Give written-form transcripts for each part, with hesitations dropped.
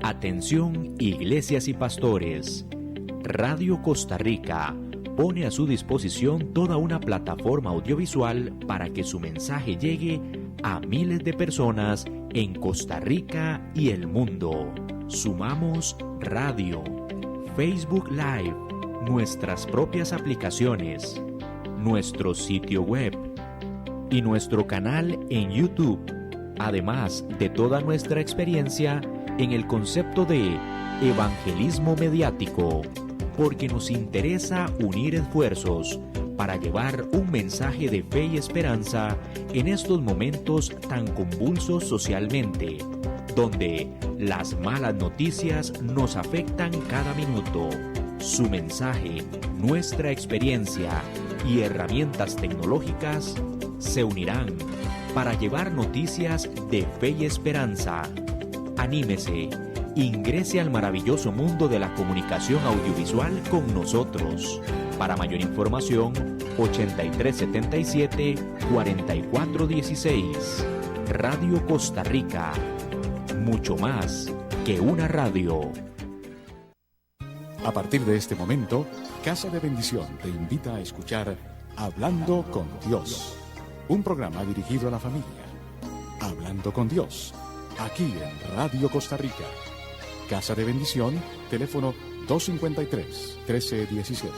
Atención, iglesias y pastores. Radio Costa Rica pone a su disposición toda una plataforma audiovisual para que su mensaje llegue a miles de personas en Costa Rica y el mundo. Sumamos radio, Facebook Live, nuestras propias aplicaciones, nuestro sitio web y nuestro canal en YouTube, además de toda nuestra experiencia en el concepto de evangelismo mediático, porque nos interesa unir esfuerzos para llevar un mensaje de fe y esperanza en estos momentos tan convulsos socialmente, donde las malas noticias nos afectan cada minuto. Su mensaje, nuestra experiencia y herramientas tecnológicas se unirán para llevar noticias de fe y esperanza. Anímese, ingrese al maravilloso mundo de la comunicación audiovisual con nosotros. Para mayor información, 8377-4416. Radio Costa Rica. Mucho más que una radio. A partir de este momento, Casa de Bendición te invita a escuchar Hablando con Dios, un programa dirigido a la familia. Hablando con Dios, aquí en Radio Costa Rica. Casa de Bendición, teléfono 253-1317.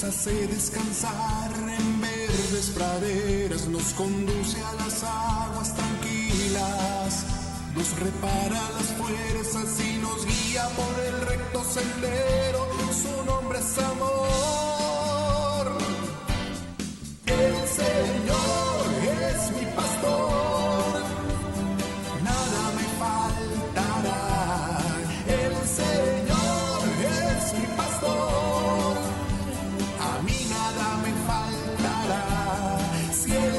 Hace descansar en verdes praderas, nos conduce a las aguas tranquilas, nos repara las fuerzas y nos guía por el recto sendero, su nombre es amor. El Señor es mi pastor, nada me faltará. El Señor es mi pastor,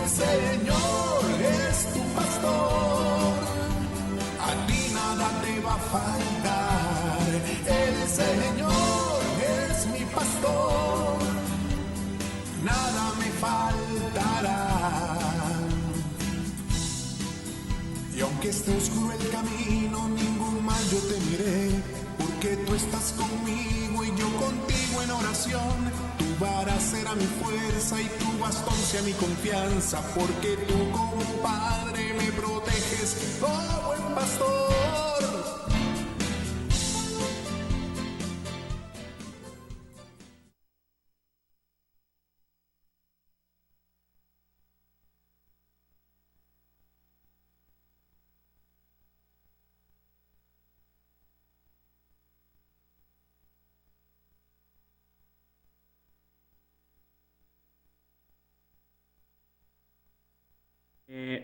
Señor es tu pastor, a ti nada te va a faltar. El Señor es mi pastor, nada me faltará. Y aunque esté oscuro el camino, ningún mal yo temeré, porque tú estás conmigo y yo contigo en oración. Tu vara será mi fuerza y tu bastón sea mi confianza, porque tú como Padre me proteges, oh buen pastor.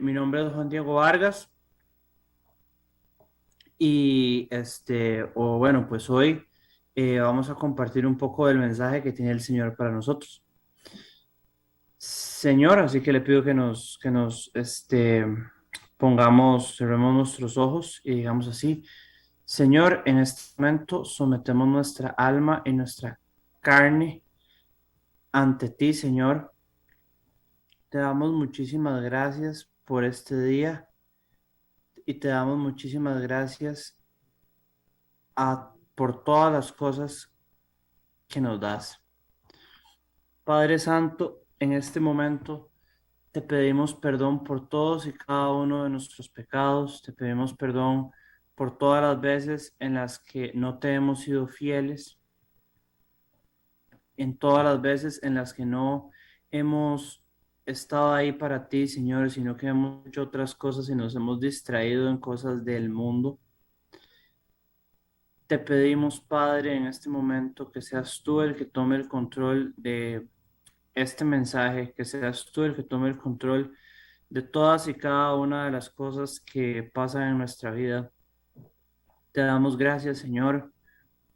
Mi nombre es Juan Diego Vargas y pues hoy vamos a compartir un poco del mensaje que tiene el Señor para nosotros. Señor, así que le pido que pongamos, cerremos nuestros ojos y digamos así: Señor, en este momento sometemos nuestra alma y nuestra carne ante ti, Señor. Te damos muchísimas gracias por este día y te damos muchísimas gracias por todas las cosas que nos das. Padre Santo, en este momento te pedimos perdón por todos y cada uno de nuestros pecados. Te pedimos perdón por todas las veces en las que no te hemos sido fieles, en todas las veces en las que no hemos estado ahí para ti, Señor, sino que hemos hecho otras cosas y nos hemos distraído en cosas del mundo. Te pedimos, Padre, en este momento que seas tú el que tome el control de este mensaje, que seas tú el que tome el control de todas y cada una de las cosas que pasan en nuestra vida. Te damos gracias, Señor,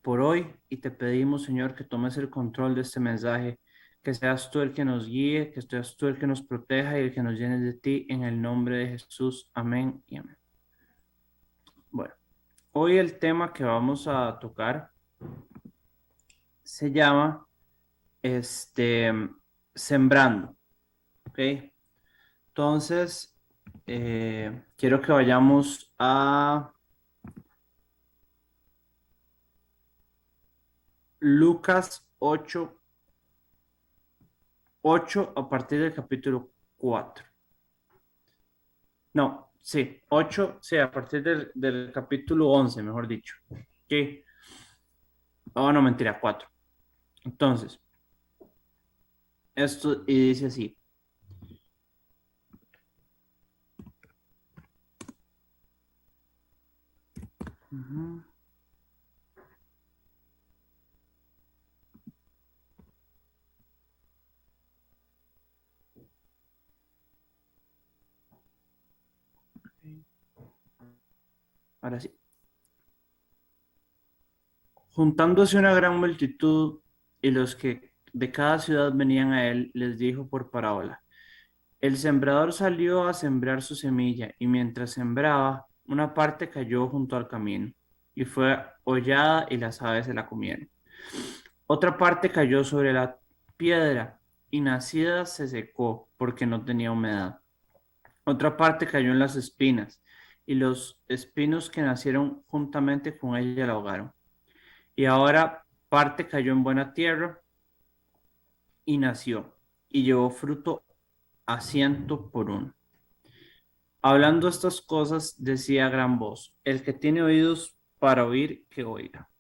por hoy y te pedimos, Señor, que tomes el control de este mensaje, que seas tú el que nos guíe, que seas tú el que nos proteja y el que nos llene de ti en el nombre de Jesús. Amén y amén. Bueno, hoy el tema que vamos a tocar se llama este, sembrando, ¿ok? Entonces, quiero que vayamos a Lucas 8 a partir del capítulo 4. No, sí, 8, sí, a partir del capítulo 11, mejor dicho. ¿Ok? Oh, no, mentira, 4. Entonces, esto y dice así. Ujú. Ahora sí. Juntándose una gran multitud y los que de cada ciudad venían a él, les dijo por parábola. El sembrador salió a sembrar su semilla y mientras sembraba, una parte cayó junto al camino y fue hollada y las aves se la comieron. Otra parte cayó sobre la piedra y nacida se secó porque no tenía humedad. Otra parte cayó en las espinas y los espinos que nacieron juntamente con ella la ahogaron. Y ahora parte cayó en buena tierra y nació y llevó fruto a 100 por 1. Hablando estas cosas, decía a gran voz, el que tiene oídos para oír, que oiga.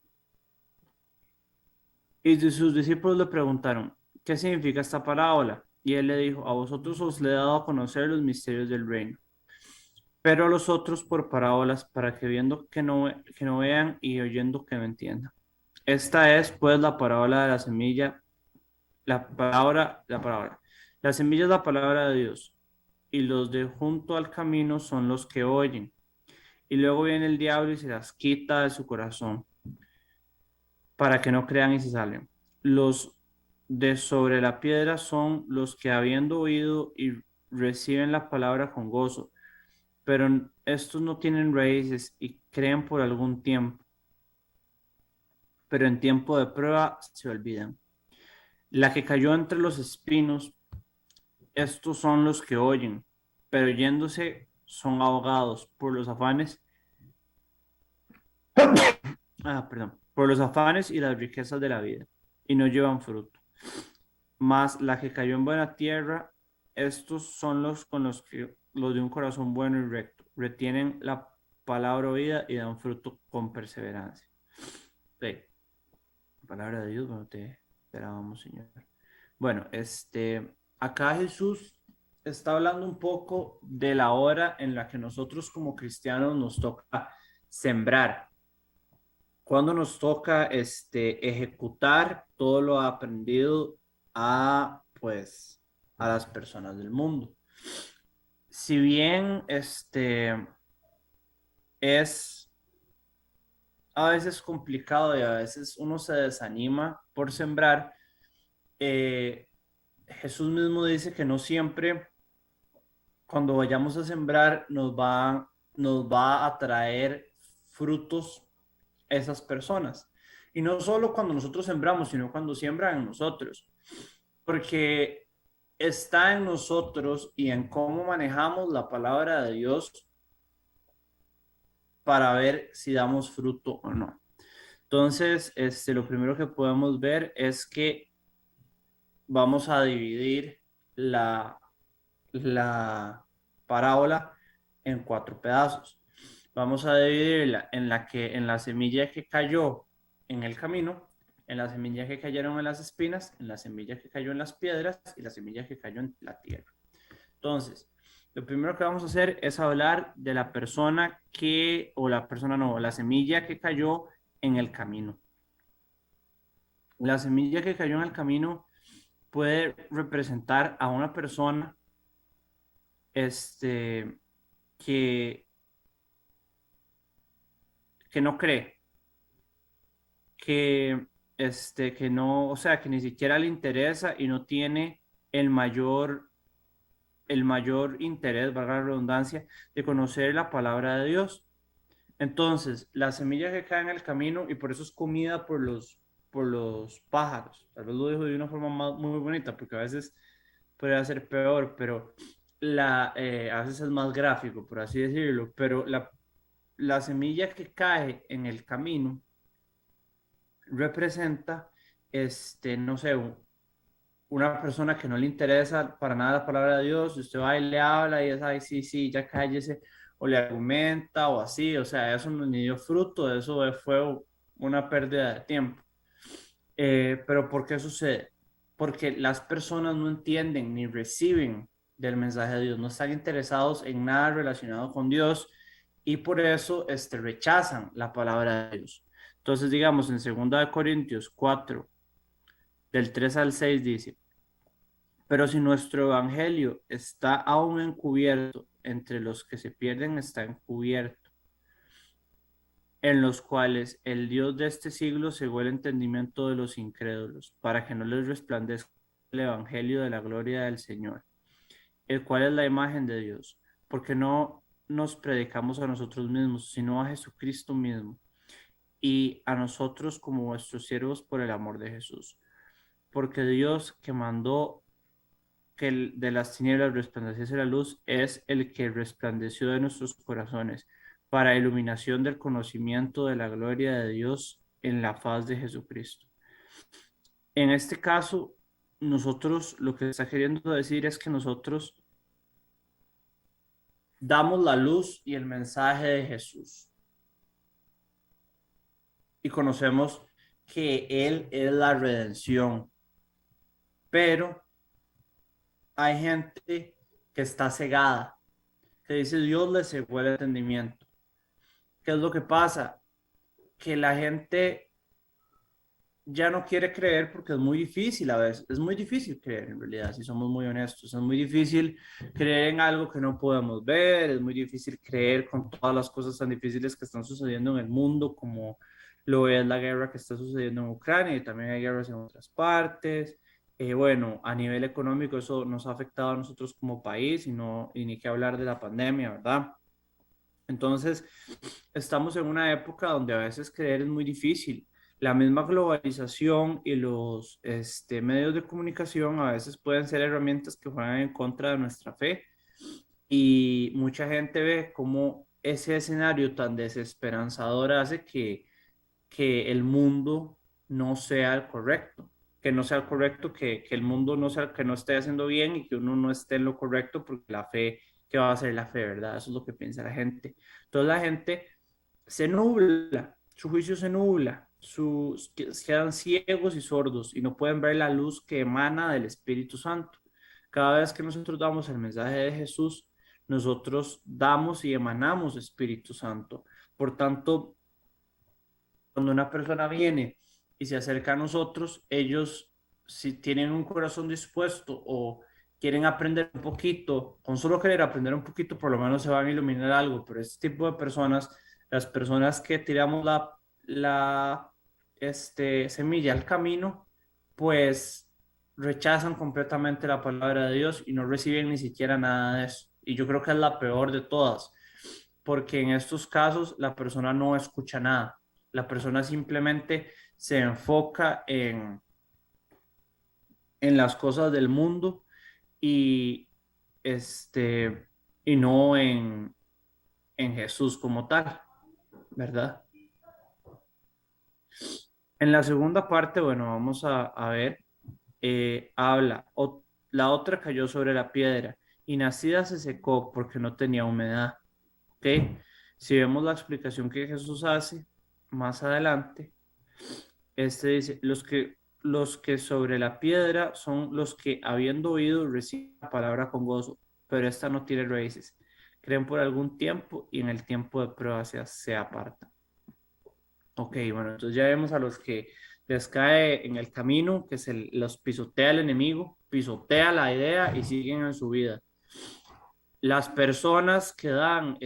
Y sus discípulos le preguntaron, ¿qué significa esta parábola? Y él le dijo, a vosotros os le he dado a conocer los misterios del reino, pero a los otros por parábolas, para que viendo que no vean y oyendo que no entiendan. Esta es, pues, la parábola de la semilla, la palabra. La semilla es la palabra de Dios, y los de junto al camino son los que oyen. Y luego viene el diablo y se las quita de su corazón para que no crean y se salven. Los de sobre la piedra son los que habiendo oído y reciben la palabra con gozo, pero estos no tienen raíces y creen por algún tiempo, pero en tiempo de prueba se olvidan. La que cayó entre los espinos, estos son los que oyen, pero yéndose son ahogados por los afanes, perdón, por los afanes y las riquezas de la vida, y no llevan fruto. Mas la que cayó en buena tierra, estos son los con los que los de un corazón bueno y recto, retienen la palabra oída y dan fruto con perseverancia. Sí, palabra de Dios, bueno, te esperábamos, Señor. Bueno, acá Jesús está hablando un poco de la hora en la que nosotros como cristianos nos toca sembrar, cuando nos toca ejecutar todo lo aprendido a, pues, a las personas del mundo. Si bien es a veces complicado y a veces uno se desanima por sembrar, eh, Jesús mismo dice que no siempre cuando vayamos a sembrar nos va a traer frutos esas personas. Y no solo cuando nosotros sembramos, sino cuando siembran en nosotros. Porque está en nosotros y en cómo manejamos la palabra de Dios para ver si damos fruto o no. Entonces, lo primero que podemos ver es que vamos a dividir la parábola en 4 pedazos. Vamos a dividirla en la semilla que cayó en el camino, en la semilla que cayeron en las espinas, en la semilla que cayó en las piedras y la semilla que cayó en la tierra. Entonces, lo primero que vamos a hacer es hablar de la persona o la persona no, la semilla que cayó en el camino. La semilla que cayó en el camino, puede representar a una persona este, que, que no cree, que, que no, o sea, que ni siquiera le interesa y no tiene el mayor, el mayor interés, valga la redundancia, de conocer la palabra de Dios. Entonces, la semilla que cae en el camino y por eso es comida por los pájaros. Tal vez lo dijo de una forma muy bonita, porque a veces puede ser peor, pero a veces es más gráfico, por así decirlo. Pero la semilla que cae en el camino representa, no sé, una persona que no le interesa para nada la palabra de Dios, y usted va y le habla y es, ay, sí, sí, ya cállese, o le argumenta o así, o sea, eso no ni dio fruto, eso fue una pérdida de tiempo. Pero ¿por qué sucede? Porque las personas no entienden ni reciben del mensaje de Dios, no están interesados en nada relacionado con Dios y por eso rechazan la palabra de Dios. Entonces, digamos, en 2 Corintios 4 del 3 al 6 dice, pero si nuestro evangelio está aún encubierto, entre los que se pierden está encubierto, en los cuales el Dios de este siglo cegó el entendimiento de los incrédulos, para que no les resplandezca el evangelio de la gloria del Señor, el cual es la imagen de Dios, porque no nos predicamos a nosotros mismos, sino a Jesucristo mismo, y a nosotros como vuestros siervos por el amor de Jesús. Porque Dios que mandó que de las tinieblas resplandeciese la luz, es el que resplandeció de nuestros corazones para iluminación del conocimiento de la gloria de Dios en la faz de Jesucristo. En este caso, nosotros lo que está queriendo decir es que nosotros damos la luz y el mensaje de Jesús y conocemos que Él es la redención, pero hay gente que está cegada, que dice Dios le cegó el entendimiento. ¿Qué es lo que pasa? Que la gente ya no quiere creer porque es muy difícil a veces. Es muy difícil creer en realidad, si somos muy honestos. Es muy difícil creer en algo que no podemos ver. Es muy difícil creer con todas las cosas tan difíciles que están sucediendo en el mundo, como lo es la guerra que está sucediendo en Ucrania y también hay guerras en otras partes. Bueno, a nivel económico eso nos ha afectado a nosotros como país y ni qué hablar de la pandemia, ¿verdad? Entonces, estamos en una época donde a veces creer es muy difícil. La misma globalización y los medios de comunicación a veces pueden ser herramientas que juegan en contra de nuestra fe y mucha gente ve cómo ese escenario tan desesperanzador hace que el mundo no sea el correcto, que no sea el correcto, que el mundo no sea, que no esté haciendo bien y que uno no esté en lo correcto porque la fe, ¿qué va a ser la fe, verdad? Eso es lo que piensa la gente. Entonces la gente se nubla, su juicio se nubla, quedan ciegos y sordos y no pueden ver la luz que emana del Espíritu Santo. Cada vez que nosotros damos el mensaje de Jesús, nosotros damos y emanamos Espíritu Santo. Por tanto, cuando una persona viene y se acerca a nosotros, ellos si tienen un corazón dispuesto o quieren aprender un poquito, con solo querer aprender un poquito, por lo menos se van a iluminar algo, pero este tipo de personas, las personas que tiramos la semilla al camino, pues rechazan completamente la palabra de Dios y no reciben ni siquiera nada de eso. Y yo creo que es la peor de todas, porque en estos casos la persona no escucha nada. La persona simplemente se enfoca en las cosas del mundo y, este, y no en Jesús como tal, ¿verdad? En la segunda parte, bueno, vamos a ver, la otra cayó sobre la piedra y nacida se secó porque no tenía humedad. ¿Ok? Si vemos la explicación que Jesús hace más adelante, dice, los que sobre la piedra son los que habiendo oído reciben la palabra con gozo, pero esta no tiene raíces. Creen por algún tiempo y en el tiempo de prueba se apartan. Ok, bueno, entonces ya vemos a los que les cae en el camino, que los pisotea el enemigo, pisotea la idea y siguen en su vida. Las personas que dan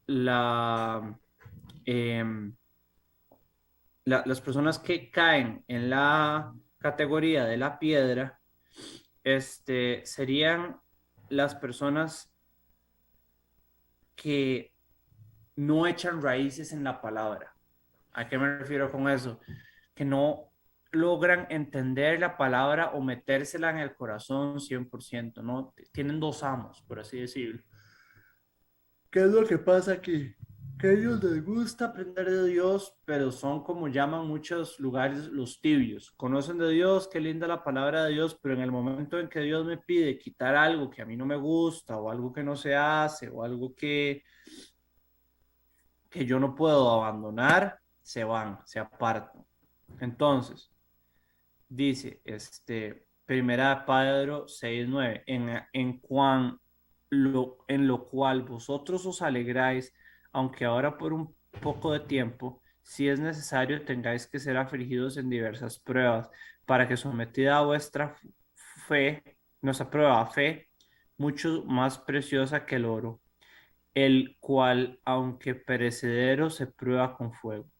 la, em, las personas que caen en la categoría de la piedra, serían las personas que no echan raíces en la palabra. ¿A qué me refiero con eso? Que no logran entender la palabra o metérsela en el corazón 100%, ¿no? Tienen dos amos, por así decirlo. ¿Qué es lo que pasa aquí? Que a ellos les gusta aprender de Dios, pero son como llaman muchos lugares los tibios. Conocen de Dios, qué linda la palabra de Dios, pero en el momento en que Dios me pide quitar algo que a mí no me gusta, o algo que no se hace, o algo que yo no puedo abandonar, se van, se apartan. Entonces, dice, primera de Pedro 6:9, en lo cual vosotros os alegráis, aunque ahora por un poco de tiempo, si es necesario, tengáis que ser afligidos en diversas pruebas, para que sometida a vuestra fe, nuestra prueba fe, mucho más preciosa que el oro, el cual, aunque perecedero, se prueba con fuego,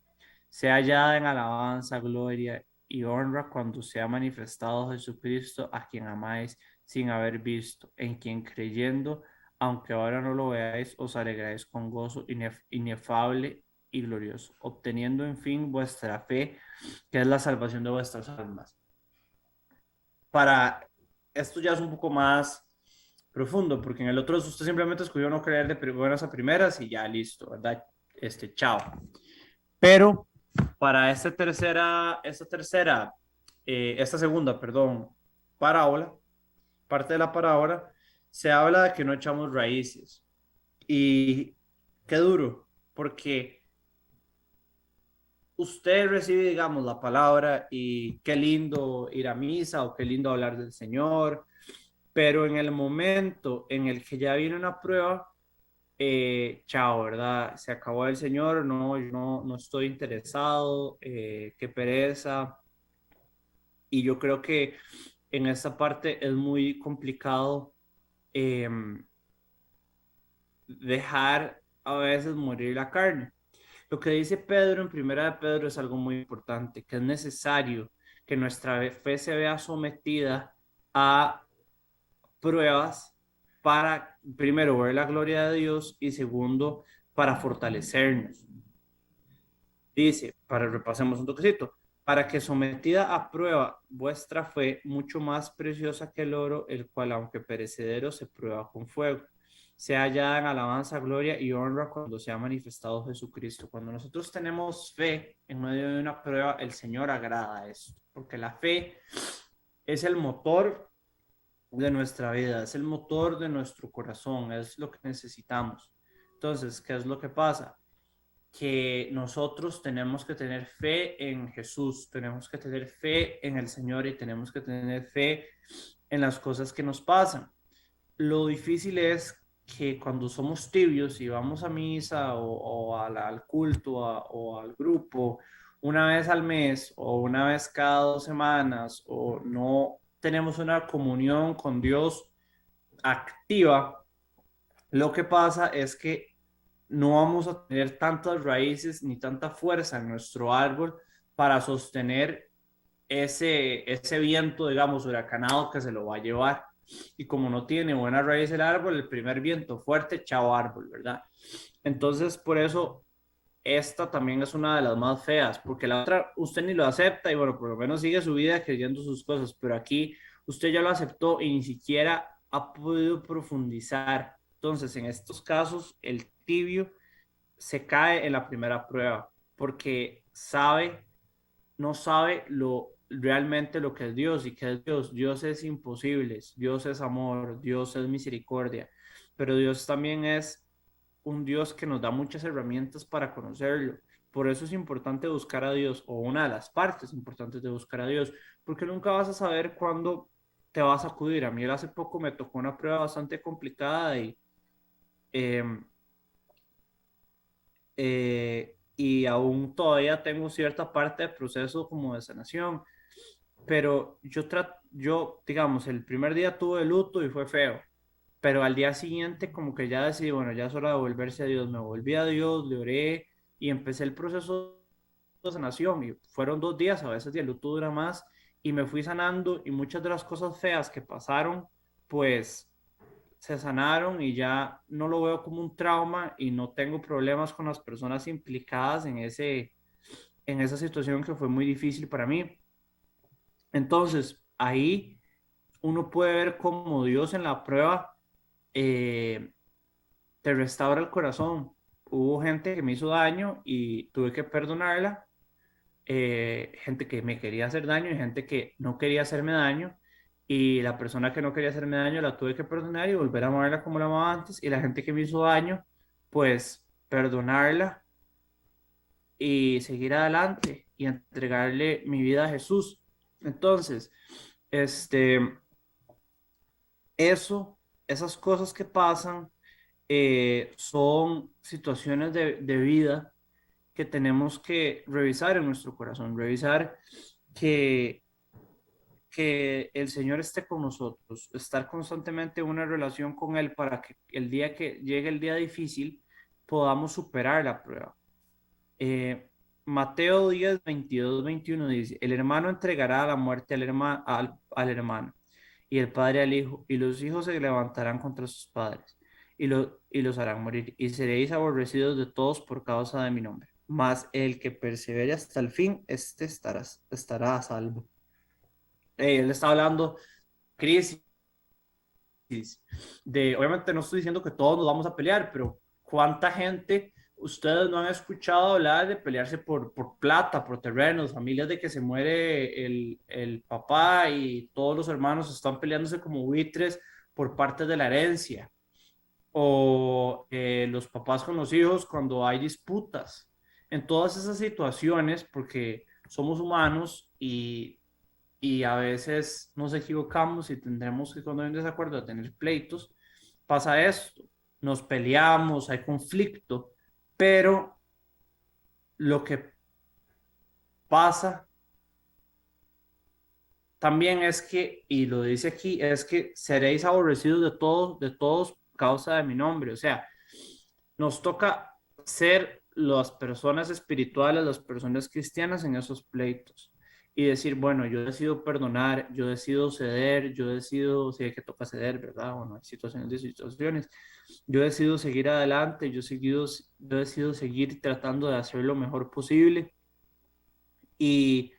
sea hallada en alabanza, gloria y honra cuando sea manifestado Jesucristo, a quien amáis sin haber visto, en quien creyendo, aunque ahora no lo veáis, os alegráis con gozo inefable y glorioso, obteniendo en fin vuestra fe, que es la salvación de vuestras almas. Para esto ya es un poco más profundo, porque en el otro usted simplemente escogió no creer de buenas a primeras y ya listo, ¿verdad? Chao. Pero para esta segunda, perdón, parábola, parte de la parábola, se habla de que no echamos raíces. Y qué duro, porque usted recibe, digamos, la palabra y qué lindo ir a misa o qué lindo hablar del Señor, pero en el momento en el que ya viene una prueba, chao, ¿verdad? Se acabó el Señor, no, yo no estoy interesado, qué pereza. Y yo creo que en esta parte es muy complicado eh, dejar a veces morir la carne. Lo que dice Pedro en Primera de Pedro es algo muy importante, que es necesario que nuestra fe se vea sometida a pruebas para, primero, ver la gloria de Dios y segundo, para fortalecernos. Dice, para repasemos un toquecito, para que sometida a prueba vuestra fe, mucho más preciosa que el oro, el cual, aunque perecedero, se prueba con fuego, sea hallada en alabanza, gloria y honra cuando sea manifestado Jesucristo. Cuando nosotros tenemos fe en medio de una prueba, el Señor agrada eso, porque la fe es el motor de nuestra vida, es el motor de nuestro corazón, es lo que necesitamos. Entonces, ¿qué es lo que pasa? Que nosotros tenemos que tener fe en Jesús, tenemos que tener fe en el Señor y tenemos que tener fe en las cosas que nos pasan. Lo difícil es que cuando somos tibios y vamos a misa al culto o al grupo una vez al mes o una vez cada 2 semanas o no tenemos una comunión con Dios activa, lo que pasa es que no vamos a tener tantas raíces ni tanta fuerza en nuestro árbol para sostener ese viento, digamos, huracanado que se lo va a llevar. Y como no tiene buena raíz el árbol, el primer viento fuerte, chao árbol, ¿verdad? Entonces, por eso, esta también es una de las más feas, porque la otra usted ni lo acepta y bueno, por lo menos sigue su vida creyendo sus cosas, pero aquí usted ya lo aceptó y ni siquiera ha podido profundizar. Entonces, en estos casos, el tibio se cae en la primera prueba porque no sabe realmente lo que es Dios y que es Dios. Dios es imposible, Dios es amor, Dios es misericordia, pero Dios también es un Dios que nos da muchas herramientas para conocerlo. Por eso es importante buscar a Dios, o una de las partes importantes de buscar a Dios, porque nunca vas a saber cuándo te vas a acudir. A mí hace poco me tocó una prueba bastante complicada y eh, y aún todavía tengo cierta parte de proceso como de sanación, pero yo, digamos, el primer día tuve luto y fue feo, pero al día siguiente como que ya decidí, bueno, ya es hora de volverse a Dios, me volví a Dios, le oré y empecé el proceso de sanación y fueron 2 días, a veces el luto dura más y me fui sanando y muchas de las cosas feas que pasaron, pues se sanaron y ya no lo veo como un trauma y no tengo problemas con las personas implicadas en esa situación que fue muy difícil para mí. Entonces, ahí uno puede ver cómo Dios en la prueba eh, te restaura el corazón. Hubo gente que me hizo daño y tuve que perdonarla, gente que me quería hacer daño y gente que no quería hacerme daño. Y la persona que no quería hacerme daño la tuve que perdonar y volver a amarla como la amaba antes. Y la gente que me hizo daño, pues perdonarla y seguir adelante y entregarle mi vida a Jesús. Entonces, este, eso, esas cosas que pasan son situaciones de vida que tenemos que revisar en nuestro corazón, revisar que, que el Señor esté con nosotros, estar constantemente en una relación con Él para que el día que llegue el día difícil podamos superar la prueba. Eh, Mateo 10, 22, 21 dice, el hermano entregará a la muerte al hermano y el padre al hijo, y los hijos se levantarán contra sus padres y los harán morir, y seréis aborrecidos de todos por causa de mi nombre. Mas el que persevere hasta el fin, este estará a salvo. Él está hablando crisis, obviamente no estoy diciendo que todos nos vamos a pelear, pero ¿cuánta gente ustedes no han escuchado hablar de pelearse por plata, por terrenos, familias de que se muere el papá y todos los hermanos están peleándose como buitres por parte de la herencia? O los papás con los hijos cuando hay disputas. En todas esas situaciones, porque somos humanos y a veces nos equivocamos y tendremos que, cuando hay un desacuerdo, a tener pleitos, pasa esto, nos peleamos, hay conflicto, pero lo que pasa también es que, y lo dice aquí, es que seréis aborrecidos de todos por causa de mi nombre. O sea, nos toca ser las personas espirituales, las personas cristianas en esos pleitos y decir, bueno, yo decido perdonar, yo decido ceder, yo decido, si hay que toca ceder, ¿verdad? Bueno, hay situaciones de situaciones. Yo decido seguir adelante, yo decido seguir tratando de hacer lo mejor posible. Y,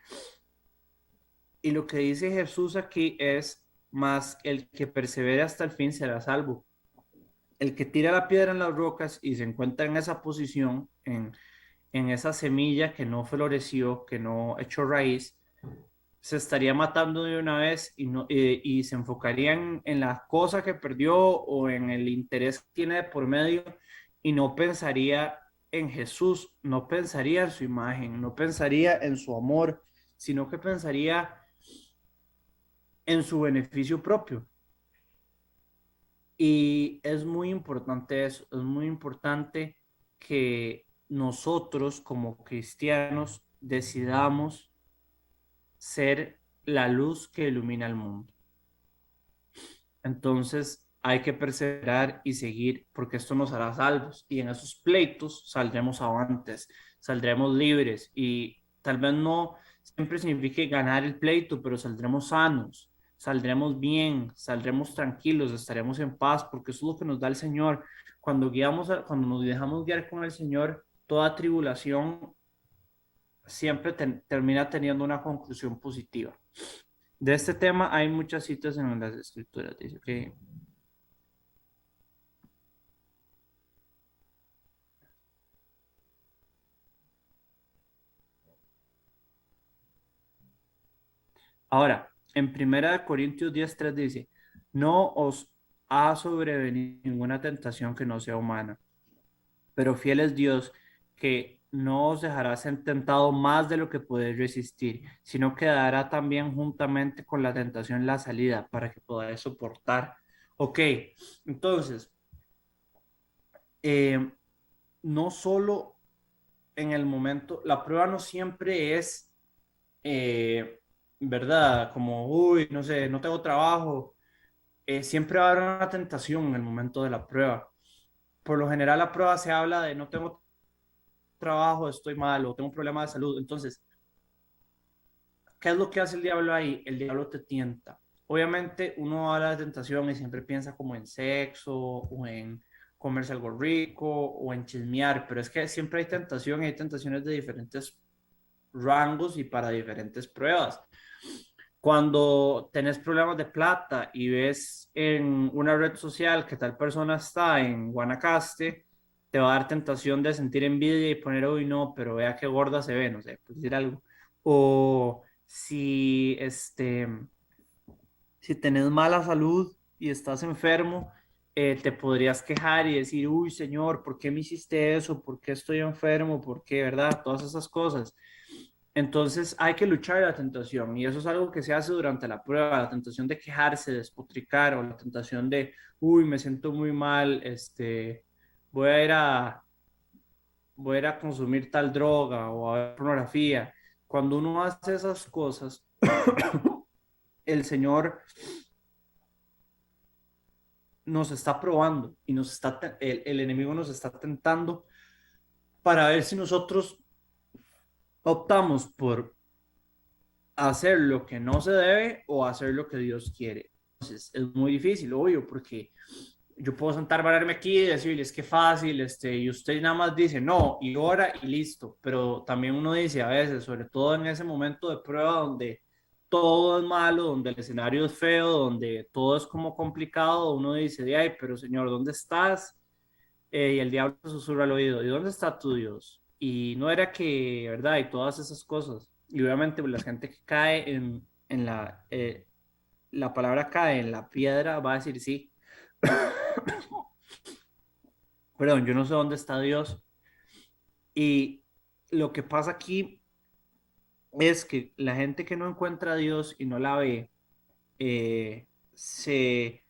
y lo que dice Jesús aquí es, más el que persevere hasta el fin será salvo. El que tira la piedra en las rocas y se encuentra en esa posición, en esa semilla que no floreció, que no echó raíz, se estaría matando de una vez y se enfocaría en la cosa que perdió o en el interés que tiene de por medio y no pensaría en Jesús, no pensaría en su imagen, no pensaría en su amor, sino que pensaría en su beneficio propio. Y es muy importante eso, es muy importante que nosotros como cristianos decidamos ser la luz que ilumina el mundo. Entonces hay que perseverar y seguir porque esto nos hará salvos y en esos pleitos saldremos avantes, saldremos libres y tal vez no siempre signifique ganar el pleito, pero saldremos sanos, saldremos bien, saldremos tranquilos, estaremos en paz porque eso es lo que nos da el Señor. Cuando nos dejamos guiar con el Señor, toda tribulación siempre termina teniendo una conclusión positiva. De este tema hay muchas citas en las escrituras. Dice que ahora, en 1 Corintios 10:3 dice, no os ha sobrevenido ninguna tentación que no sea humana, pero fiel es Dios que no os dejará ser tentado más de lo que podéis resistir, sino que dará también juntamente con la tentación la salida para que podáis soportar. Ok, entonces, eh, no solo en el momento, la prueba no siempre es, eh, ¿verdad? Como, uy, no sé, no tengo trabajo. Siempre va a haber una tentación en el momento de la prueba. Por lo general, la prueba se habla de no tengo trabajo, estoy mal o tengo un problema de salud. Entonces, ¿qué es lo que hace el diablo ahí? El diablo te tienta. Obviamente uno habla de tentación y siempre piensa como en sexo o en comerse algo rico o en chismear, pero es que siempre hay tentación y hay tentaciones de diferentes rangos y para diferentes pruebas. Cuando tenés problemas de plata y ves en una red social que tal persona está en Guanacaste, te va a dar tentación de sentir envidia y poner, uy, no, pero vea qué gorda se ve, no sé, por decir algo. O si tenés mala salud y estás enfermo, te podrías quejar y decir, uy, señor, ¿por qué me hiciste eso? ¿Por qué estoy enfermo? ¿Por qué, verdad? Todas esas cosas. Entonces hay que luchar la tentación y eso es algo que se hace durante la prueba, la tentación de quejarse, de despotricar o la tentación de, uy, me siento muy mal, voy a ir a, voy a ir a consumir tal droga o a ver pornografía. Cuando uno hace esas cosas, el Señor nos está probando y el enemigo nos está tentando para ver si nosotros optamos por hacer lo que no se debe o hacer lo que Dios quiere. Entonces, es muy difícil, obvio, porque yo puedo sentar, pararme aquí y decirles que fácil, y usted nada más dice no, y ora y listo, pero también uno dice a veces, sobre todo en ese momento de prueba donde todo es malo, donde el escenario es feo, donde todo es como complicado, uno dice, de ay, pero Señor, ¿dónde estás? Y el diablo susurra al oído, ¿y dónde está tu Dios? Y no era que, ¿verdad? Y todas esas cosas. Y obviamente pues, la gente que cae en la palabra cae en la piedra va a decir sí. Perdón, yo no sé dónde está Dios. Y lo que pasa aquí es que la gente que no encuentra a Dios y no la ve, eh, se,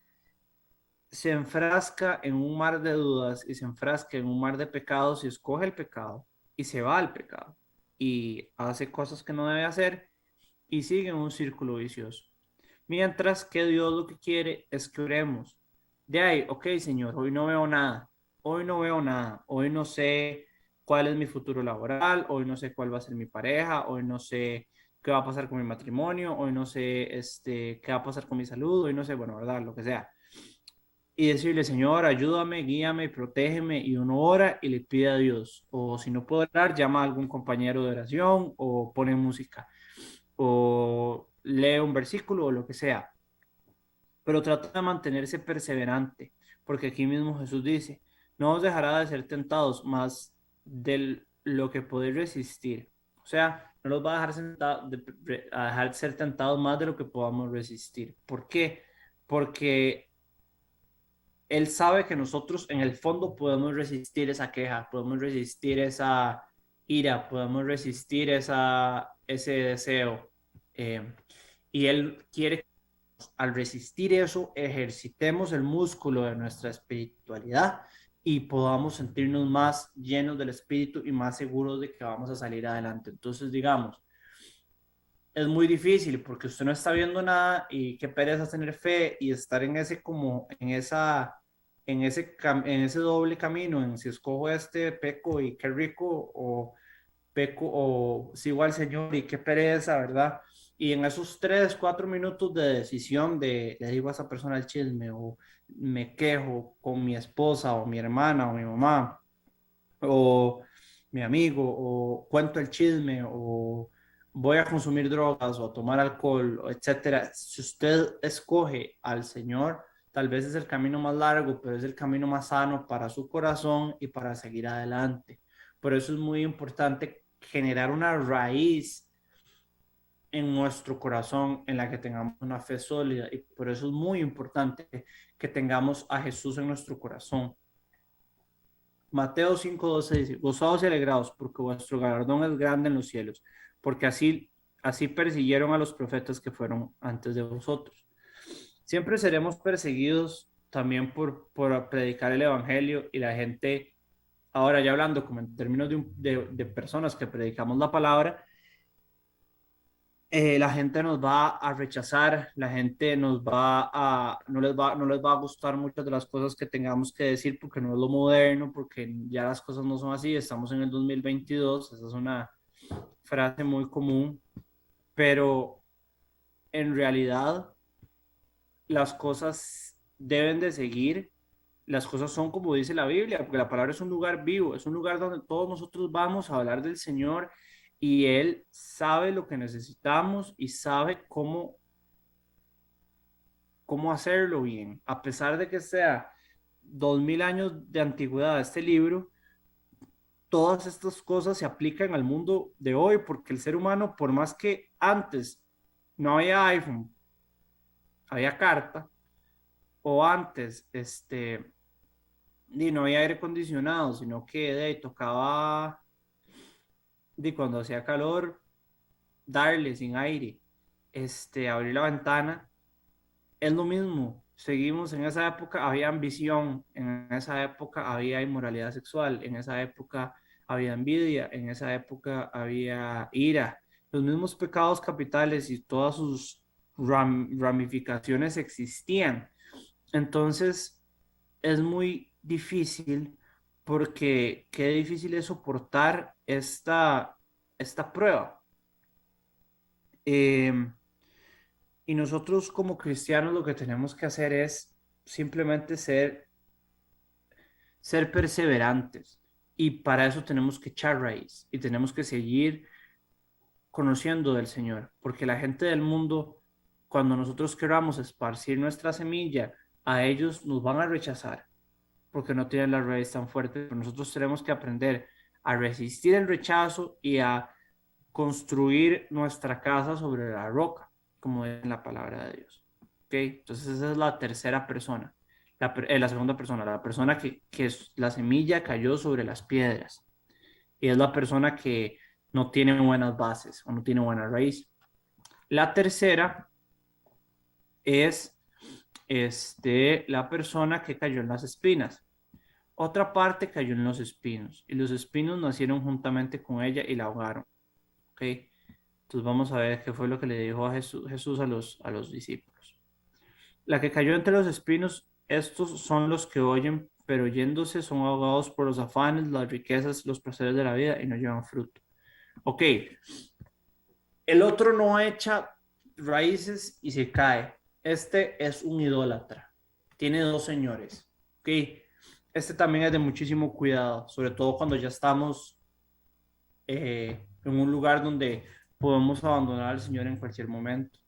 se enfrasca en un mar de dudas y se enfrasca en un mar de pecados y escoge el pecado y se va al pecado y hace cosas que no debe hacer y sigue en un círculo vicioso. Mientras que Dios lo que quiere es que oremos. De ahí, ok, Señor, hoy no veo nada, hoy no veo nada, hoy no sé cuál es mi futuro laboral, hoy no sé cuál va a ser mi pareja, hoy no sé qué va a pasar con mi matrimonio, hoy no sé qué va a pasar con mi salud, hoy no sé, bueno, verdad, lo que sea. Y decirle, Señor, ayúdame, guíame, protégeme, y uno ora y le pide a Dios. O si no puedo orar, llama a algún compañero de oración o pone música o lee un versículo o lo que sea, pero trata de mantenerse perseverante, porque aquí mismo Jesús dice, no os dejará de ser tentados más de lo que podéis resistir. O sea, no los va a dejar, a dejar ser tentados más de lo que podamos resistir. ¿Por qué? Porque Él sabe que nosotros en el fondo podemos resistir esa queja, podemos resistir esa ira, podemos resistir ese deseo. Eh, y Él quiere que al resistir eso ejercitemos el músculo de nuestra espiritualidad y podamos sentirnos más llenos del espíritu y más seguros de que vamos a salir adelante. Entonces, digamos, es muy difícil porque usted no está viendo nada y qué pereza tener fe y estar en ese como en ese doble camino, en si escojo peco y qué rico o peco o sigo al Señor y qué pereza, ¿verdad? Y en esos 3, 4 minutos de decisión de le digo a esa persona el chisme o me quejo con mi esposa o mi hermana o mi mamá o mi amigo, o cuento el chisme, o voy a consumir drogas o a tomar alcohol, etcétera. Si usted escoge al Señor, tal vez es el camino más largo, pero es el camino más sano para su corazón y para seguir adelante. Por eso es muy importante generar una raíz en nuestro corazón en la que tengamos una fe sólida y por eso es muy importante que tengamos a Jesús en nuestro corazón. Mateo 5:12 dice, gozaos y alegraos, porque vuestro galardón es grande en los cielos, porque así persiguieron a los profetas que fueron antes de vosotros. Siempre seremos perseguidos también por predicar el evangelio y la gente Ahora ya hablando como en términos de personas que predicamos la palabra, la gente nos va a rechazar, la gente no les va a gustar muchas de las cosas que tengamos que decir porque no es lo moderno, porque ya las cosas no son así, estamos en el 2022, esa es una frase muy común, pero en realidad las cosas deben de seguir, las cosas son como dice la Biblia, porque la palabra es un lugar vivo, es un lugar donde todos nosotros vamos a hablar del Señor y Él sabe lo que necesitamos y sabe cómo hacerlo bien. A pesar de que sea 2000 años de antigüedad este libro, todas estas cosas se aplican al mundo de hoy, porque el ser humano, por más que antes no había iPhone, había carta, o antes, y no había aire acondicionado, sino que tocaba, cuando hacía calor, darle sin aire, abrir la ventana, es lo mismo. Seguimos en esa época, había ambición, en esa época había inmoralidad sexual, en esa época había envidia, en esa época había ira. Los mismos pecados capitales y todas sus ramificaciones existían. Entonces, es muy difícil porque qué difícil es soportar esta prueba. Eh, y nosotros como cristianos lo que tenemos que hacer es simplemente ser perseverantes. Y para eso tenemos que echar raíz y tenemos que seguir conociendo del Señor, porque la gente del mundo, cuando nosotros queramos esparcir nuestra semilla, a ellos nos van a rechazar porque no tienen la raíz tan fuerte. Pero nosotros tenemos que aprender a resistir el rechazo y a construir nuestra casa sobre la roca, como dice la palabra de Dios. ¿Okay? Entonces esa es la tercera persona, la segunda persona, la persona que la semilla cayó sobre las piedras y es la persona que no tiene buenas bases o no tiene buena raíz. La tercera es la persona que cayó en las espinas. Otra parte cayó en los espinos y los espinos nacieron juntamente con ella y la ahogaron. ¿Ok? Entonces vamos a ver qué fue lo que le dijo a Jesús a los discípulos. La que cayó entre los espinos, estos son los que oyen, pero yéndose son ahogados por los afanes, las riquezas, los placeres de la vida y no llevan fruto. Ok, el otro no echa raíces y se cae. Este es un idólatra. Tiene dos señores. Ok, este también es de muchísimo cuidado, sobre todo cuando ya estamos en un lugar donde podemos abandonar al Señor en cualquier momento.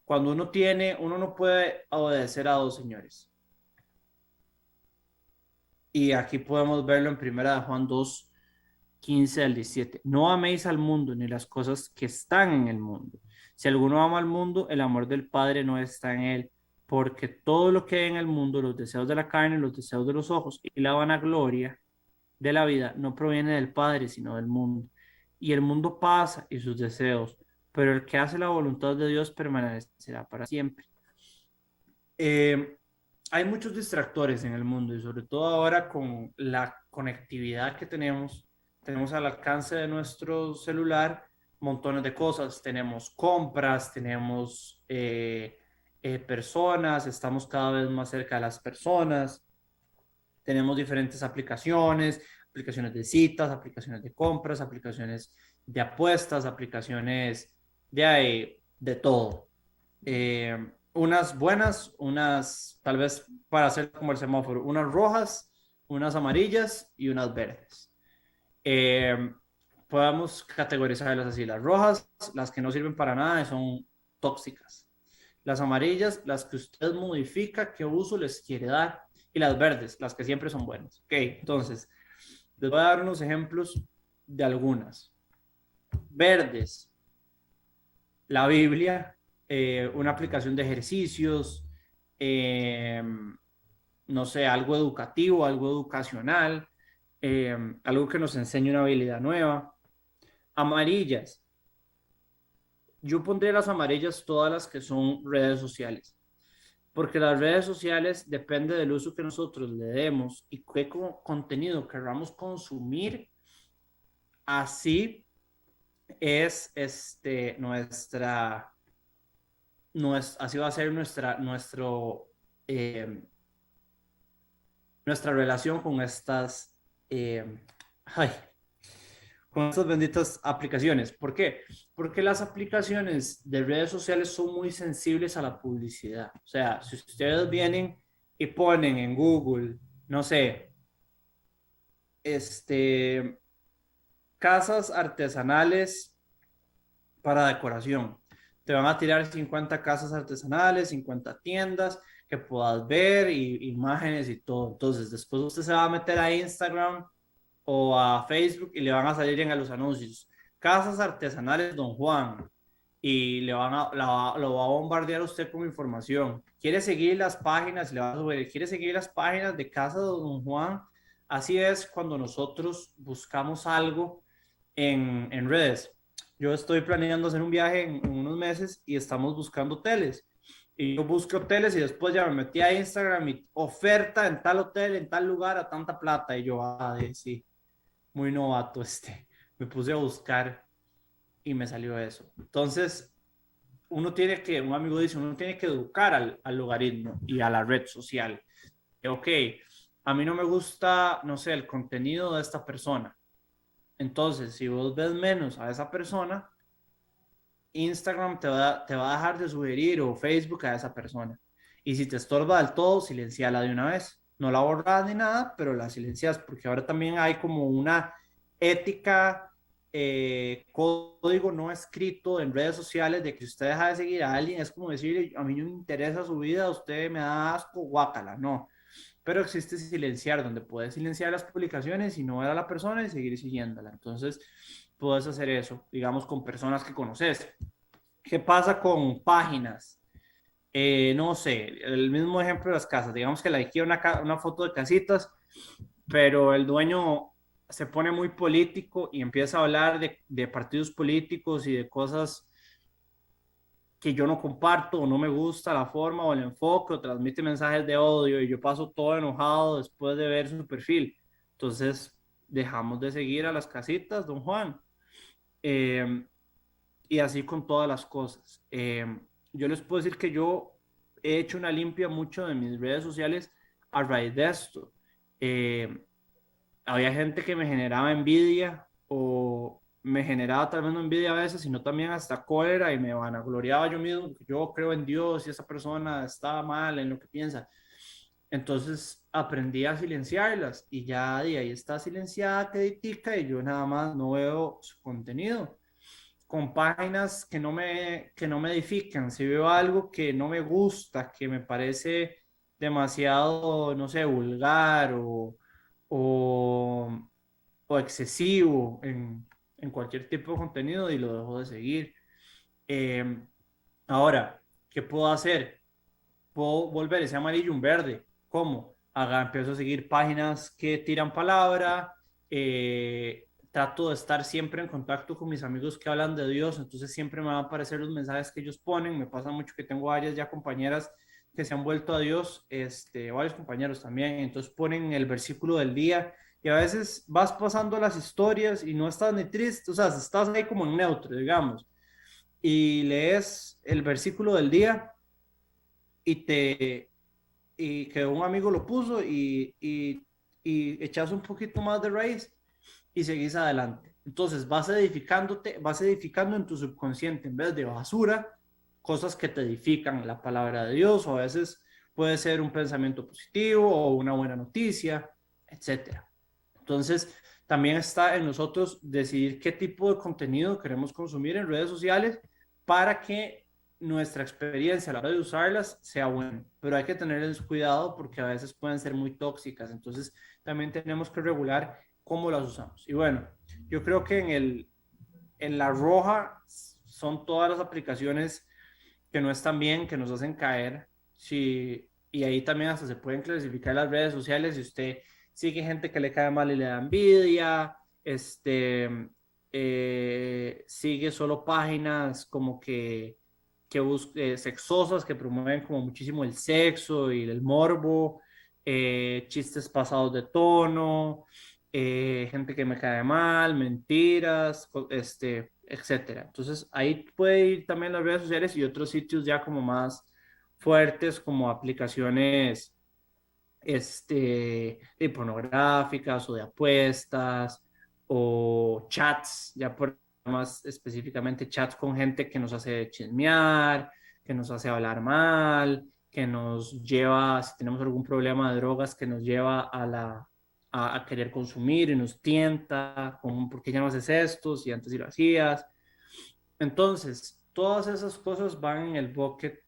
Cuando uno no puede obedecer a dos señores. Y aquí podemos verlo en primera de Juan 2, 15 al 17. No améis al mundo ni las cosas que están en el mundo. Si alguno ama al mundo, el amor del Padre no está en él, porque todo lo que hay en el mundo, los deseos de la carne, los deseos de los ojos y la vanagloria de la vida, no proviene del Padre, sino del mundo. Y el mundo pasa y sus deseos, pero el que hace la voluntad de Dios permanecerá para siempre. Eh, Hay muchos distractores en el mundo y sobre todo ahora con la conectividad que tenemos al alcance de nuestro celular montones de cosas. Tenemos compras, tenemos personas, estamos cada vez más cerca de las personas, tenemos diferentes aplicaciones, aplicaciones de citas, aplicaciones de compras, aplicaciones de apuestas, aplicaciones de todo. Unas buenas, unas tal vez para hacer como el semáforo, unas rojas, unas amarillas y unas verdes. Eh, Podemos categorizarlas así. Las rojas, las que no sirven para nada, son tóxicas. Las amarillas, las que usted modifica qué uso les quiere dar. Y las verdes, las que siempre son buenas. Ok, entonces, les voy a dar unos ejemplos de algunas. Verdes, la Biblia, una aplicación de ejercicios, eh, no sé, algo educativo, algo educacional, algo que nos enseñe una habilidad nueva. Amarillas, yo pondré las amarillas todas las que son redes sociales, porque las redes sociales depende del uso que nosotros le demos y qué contenido queramos consumir, así es así va a ser eh, nuestra relación con eh, ay, con estas benditas aplicaciones. ¿Por qué? Porque las aplicaciones de redes sociales son muy sensibles a la publicidad. O sea, si ustedes vienen y ponen en Google, no sé, casas artesanales para decoración. Te van a tirar 50 casas artesanales, 50 tiendas que puedas ver, y imágenes y todo. Entonces, después usted se va a meter a Instagram o a Facebook y le van a salir en los anuncios: casas artesanales Don Juan, y lo va a bombardear usted con información. Quiere seguir las páginas, le va a subir, quiere seguir las páginas de Casa de Don Juan. Así es cuando nosotros buscamos algo en redes. Yo estoy planeando hacer un viaje en unos meses y estamos buscando hoteles. Y yo busqué hoteles y después ya me metí a Instagram y oferta en tal hotel, en tal lugar, a tanta plata. Y yo, sí, muy novato Me puse a buscar y me salió eso. Entonces, un amigo dice, uno tiene que educar al logaritmo y a la red social. Ok, a mí no me gusta, no sé, el contenido de esta persona. Entonces, si vos ves menos a esa persona, Instagram te va a dejar de sugerir, o Facebook, a esa persona. Y si te estorba del todo, silenciala de una vez. No la borras ni nada, pero la silencias, porque ahora también hay como una ética, código no escrito en redes sociales, de que si usted deja de seguir a alguien, es como decir, a mí no me interesa su vida, usted me da asco, guácala. No, pero existe silenciar, donde puedes silenciar las publicaciones y no ver a la persona y seguir siguiéndola. Entonces, puedes hacer eso, digamos, con personas que conoces. ¿Qué pasa con páginas? No sé, el mismo ejemplo de las casas. Digamos que likeé una foto de casitas, pero el dueño se pone muy político y empieza a hablar de partidos políticos y de cosas que yo no comparto, o no me gusta la forma o el enfoque, o transmite mensajes de odio, y yo paso todo enojado después de ver su perfil. Entonces, dejamos de seguir a las casitas, don Juan. Eh, y así con todas las cosas. Yo les puedo decir que yo he hecho una limpia mucho de mis redes sociales a raíz de esto. Eh, Había gente que me generaba envidia, o me generaba tal vez no envidia a veces, sino también hasta cólera, y me vanagloriaba yo mismo, que yo creo en Dios y esa persona está mal en lo que piensa. Entonces aprendí a silenciarlas, y ya de ahí está silenciada, creditica, y yo nada más no veo su contenido. Con páginas que no me edifican, si veo algo que no me gusta, que me parece demasiado, no sé, vulgar, o, o excesivo en cualquier tipo de contenido, y lo dejo de seguir. Eh, Ahora, ¿qué puedo hacer? Puedo volver ese amarillo un verde. ¿Cómo? Empiezo a seguir páginas que tiran palabra. Trato de estar siempre en contacto con mis amigos que hablan de Dios, entonces siempre me van a aparecer los mensajes que ellos ponen. Me pasa mucho que tengo varias ya compañeras que se han vuelto a Dios, varios compañeros también, entonces ponen el versículo del día, y a veces vas pasando las historias y no estás ni triste, o sea, estás ahí como en neutro, digamos, y lees el versículo del día, y que un amigo lo puso, y echas un poquito más de raíz y seguís adelante. Entonces vas edificando en tu subconsciente, en vez de basura, cosas que te edifican, la palabra de Dios, o a veces puede ser un pensamiento positivo o una buena noticia, etcétera. Entonces, también está en nosotros decidir qué tipo de contenido queremos consumir en redes sociales, para que nuestra experiencia a la hora de usarlas sea buena. Pero hay que tenerles cuidado, porque a veces pueden ser muy tóxicas. Entonces, también tenemos que regular cómo las usamos. Y bueno, yo creo que en la roja son todas las aplicaciones que no están bien, que nos hacen caer. Sí, y ahí también hasta se pueden clasificar las redes sociales. Si usted sigue gente que le cae mal y le da envidia, sigue solo páginas como que sexosas que promueven como muchísimo el sexo y el morbo, chistes pasados de tono, gente que me cae mal, mentiras, etcétera. Entonces ahí puede ir también las redes sociales y otros sitios ya como más fuertes, como aplicaciones de pornográficas o de apuestas o chats, ya por más específicamente chats con gente que nos hace chismear, que nos hace hablar mal, que nos lleva, si tenemos algún problema de drogas, que nos lleva a querer consumir y nos tienta, como, ¿por qué ya no haces esto si antes sí lo hacías? Entonces, todas esas cosas van en el bucket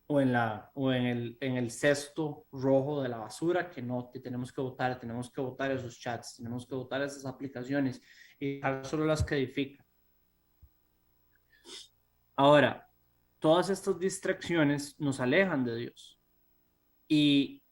en el cesto rojo de la basura que no, que tenemos que votar esos chats, tenemos que votar esas aplicaciones y dejar solo las que edifican. Ahora, todas estas distracciones nos alejan de Dios y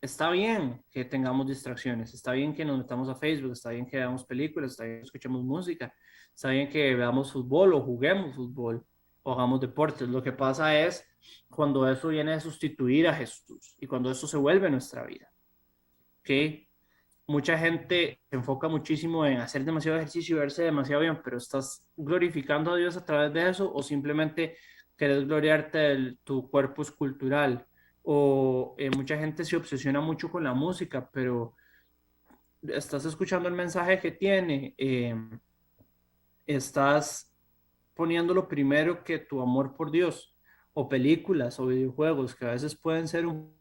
está bien que tengamos distracciones, está bien que nos metamos a Facebook, está bien que veamos películas, está bien que escuchemos música, está bien que veamos fútbol o juguemos fútbol o hagamos deportes. Lo que pasa es cuando eso viene a sustituir a Jesús y cuando eso se vuelve nuestra vida. ¿Ok? Mucha gente se enfoca muchísimo en hacer demasiado ejercicio y verse demasiado bien, pero ¿estás glorificando a Dios a través de eso o simplemente querés gloriarte de tu cuerpo escultural? O mucha gente se obsesiona mucho con la música, pero estás escuchando el mensaje que tiene, estás poniéndolo primero que tu amor por Dios, o películas o videojuegos que a veces pueden ser un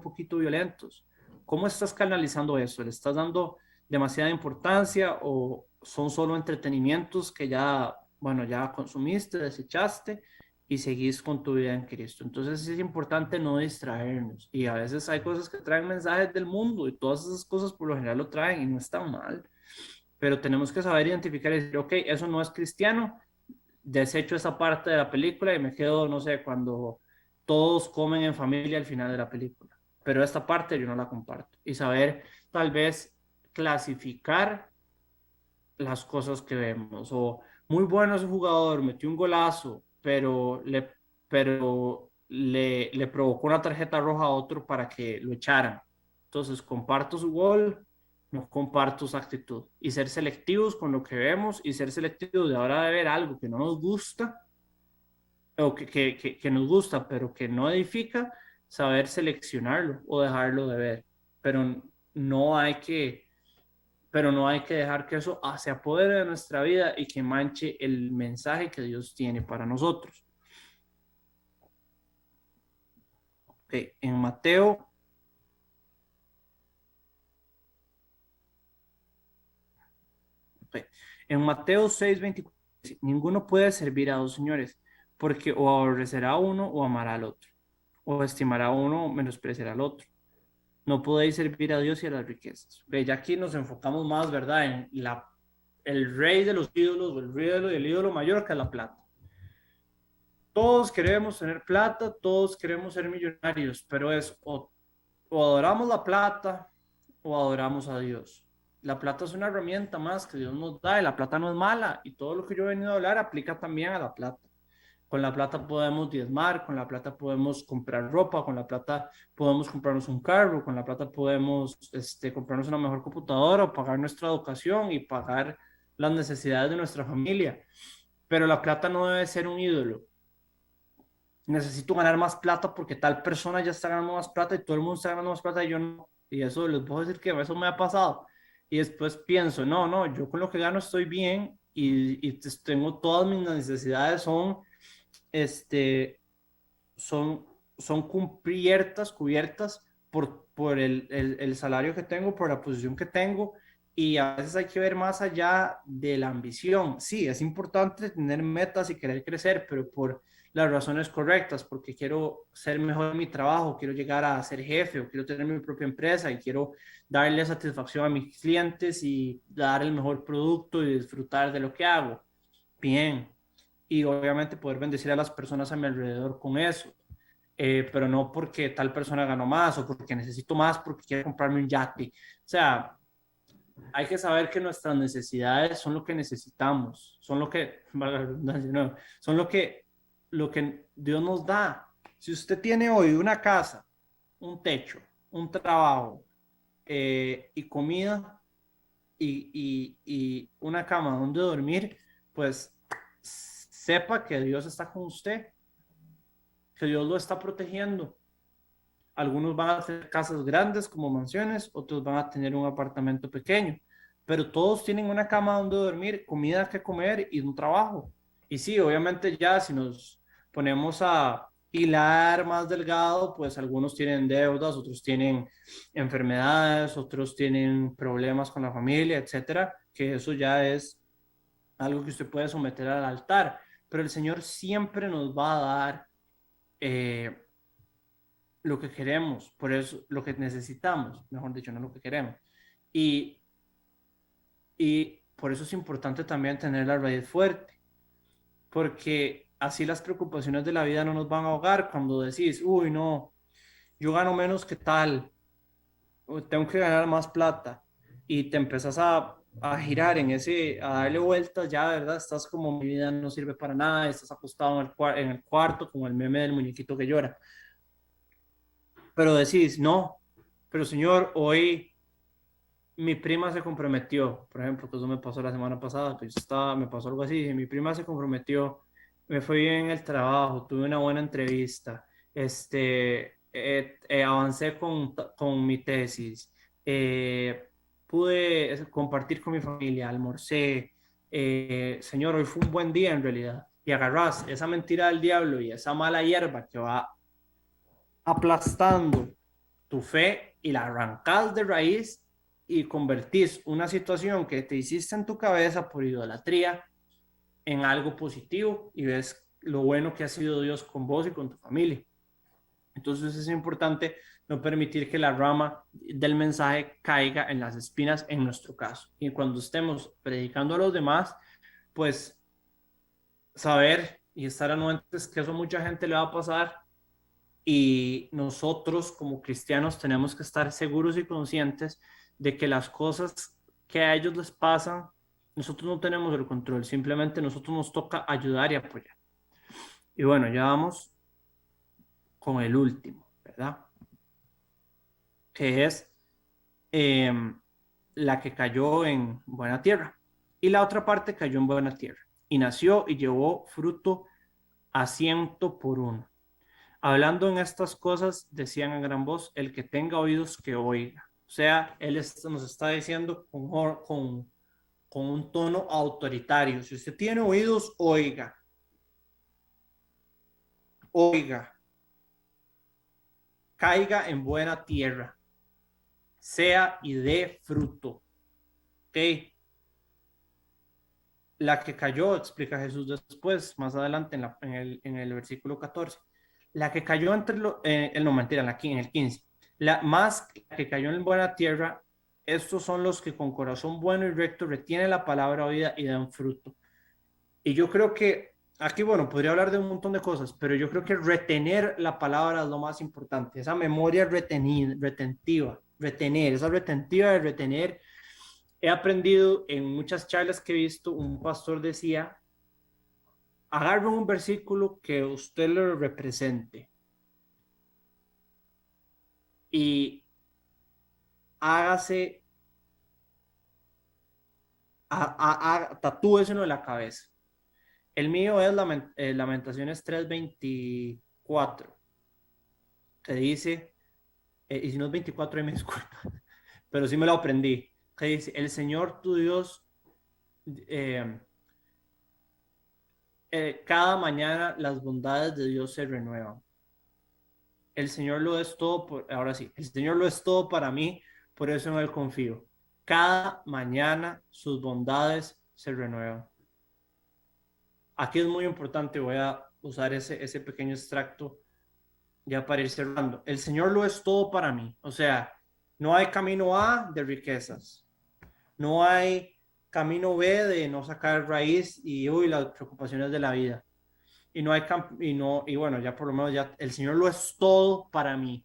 poquito violentos. ¿Cómo estás canalizando eso? ¿Le estás dando demasiada importancia o son solo entretenimientos que ya, bueno, ya consumiste, desechaste y seguís con tu vida en Cristo? Entonces es importante no distraernos y a veces hay cosas que traen mensajes del mundo y todas esas cosas por lo general lo traen y no están mal, pero tenemos que saber identificar y decir, ok, eso no es cristiano, desecho esa parte de la película y me quedo, no sé, cuando todos comen en familia al final de la película. Pero esta parte yo no la comparto. Y saber tal vez clasificar las cosas que vemos. O muy bueno ese jugador, metió un golazo, le provocó una tarjeta roja a otro para que lo echaran. Entonces, comparto su gol, no comparto su actitud. Y ser selectivos con lo que vemos y ser selectivos de ahora de ver algo que no nos gusta o que nos gusta, pero que no edifica, saber seleccionarlo o dejarlo de ver. Pero no hay que, pero no hay que dejar que eso se apodere de nuestra vida y que manche el mensaje que Dios tiene para nosotros. Okay. En Mateo 6:24, ninguno puede servir a dos señores, porque o aborrecerá a uno o amará al otro, o estimará a uno o menospreciará al otro. No podéis servir a Dios y a las riquezas. Okay. Ya aquí nos enfocamos más, ¿verdad? En el rey de los ídolos, o el ídolo mayor que es la plata. Todos queremos tener plata, todos queremos ser millonarios, pero es o adoramos la plata o adoramos a Dios. La plata es una herramienta más que Dios nos da y la plata no es mala y todo lo que yo he venido a hablar aplica también a la plata. Con la plata podemos diezmar, con la plata podemos comprar ropa, con la plata podemos comprarnos un carro, con la plata podemos comprarnos una mejor computadora o pagar nuestra educación y pagar las necesidades de nuestra familia. Pero la plata no debe ser un ídolo. Necesito ganar más plata porque tal persona ya está ganando más plata y todo el mundo está ganando más plata y yo no. Y eso les puedo decir que eso me ha pasado. Y después pienso, no, yo con lo que gano estoy bien y tengo todas mis necesidades este, son, son cubiertas por el salario que tengo, por la posición que tengo, y a veces hay que ver más allá de la ambición. Sí, es importante tener metas y querer crecer, pero por las razones correctas, porque quiero ser mejor en mi trabajo, quiero llegar a ser jefe o quiero tener mi propia empresa y quiero darle satisfacción a mis clientes y dar el mejor producto y disfrutar de lo que hago. Bien, y obviamente poder bendecir a las personas a mi alrededor con eso, pero no porque tal persona ganó más o porque necesito más porque quiero comprarme un yate. O sea, hay que saber que nuestras necesidades son lo que necesitamos, son lo que, valga la redundancia, no, son lo que Dios nos da. Si usted tiene hoy una casa, un techo, un trabajo y comida y una cama donde dormir, pues sepa que Dios está con usted, que Dios lo está protegiendo. Algunos van a tener casas grandes como mansiones, otros van a tener un apartamento pequeño, pero todos tienen una cama donde dormir, comida que comer y un trabajo. Y sí, obviamente ya si nos ponemos a hilar más delgado, pues algunos tienen deudas, otros tienen enfermedades, otros tienen problemas con la familia, etcétera, que eso ya es algo que usted puede someter al altar, pero el Señor siempre nos va a dar eh, lo que queremos, por eso lo que necesitamos, mejor dicho, no lo que queremos. Y, y por eso es importante también tener la raíz fuerte, porque así las preocupaciones de la vida no nos van a ahogar cuando decís, uy, no, yo gano menos que tal, o tengo que ganar más plata, y te empezás a girar en ese, a darle vueltas, ya, ¿verdad? Estás como mi vida no sirve para nada, estás acostado en el cuarto como el meme del muñequito que llora. Pero decís, no, pero señor, hoy mi prima se comprometió, por ejemplo, que eso me pasó la semana pasada, que yo estaba, me pasó algo así, dije, mi prima se comprometió, me fue bien en el trabajo, tuve una buena entrevista, avancé con mi tesis, pude compartir con mi familia, almorcé, señor, hoy fue un buen día en realidad, y agarrás esa mentira del diablo y esa mala hierba que va aplastando tu fe y la arrancás de raíz y convertís una situación que te hiciste en tu cabeza por idolatría en algo positivo y ves lo bueno que ha sido Dios con vos y con tu familia. Entonces es importante no permitir que la rama del mensaje caiga en las espinas en nuestro caso. Y cuando estemos predicando a los demás, pues saber y estar anuentes que eso a mucha gente le va a pasar y nosotros como cristianos tenemos que estar seguros y conscientes de que las cosas que a ellos les pasan, nosotros no tenemos el control, simplemente nosotros nos toca ayudar y apoyar. Y bueno, ya vamos con el último, ¿verdad? Que es eh, la que cayó en buena tierra. Y la otra parte cayó en buena tierra. Y nació y llevó fruto a 100 por 1. Hablando en estas cosas, decían a gran voz, el que tenga oídos que oiga. O sea, nos está diciendo con un tono autoritario. Si usted tiene oídos, oiga, oiga, caiga en buena tierra, sea y dé fruto. ¿Ok? La que cayó, explica Jesús después, más adelante en el versículo 14. La que cayó no mentira, en el 15. Más que cayó en buena tierra, estos son los que con corazón bueno y recto retienen la palabra oída y dan fruto. Y yo creo que aquí, bueno, podría hablar de un montón de cosas, pero yo creo que retener la palabra es lo más importante. Esa memoria retener, esa retentiva de retener. He aprendido en muchas charlas que he visto, un pastor decía, agarre un versículo que usted le represente y hágase, tatúeselo en la cabeza. El mío es Lamentaciones 3:24, que dice, y si no es 24, me disculpa, pero sí me lo aprendí, que dice, el Señor tu Dios, cada mañana las bondades de Dios se renuevan. El Señor lo es todo, ahora sí, el Señor lo es todo para mí, por eso en Él confío. Cada mañana sus bondades se renuevan. Aquí es muy importante, voy a usar ese pequeño extracto ya para ir cerrando. El Señor lo es todo para mí, o sea, no hay camino A de riquezas, no hay camino B de no sacar raíz y las preocupaciones de la vida. Y no hay y bueno, ya por lo menos ya el Señor lo es todo para mí.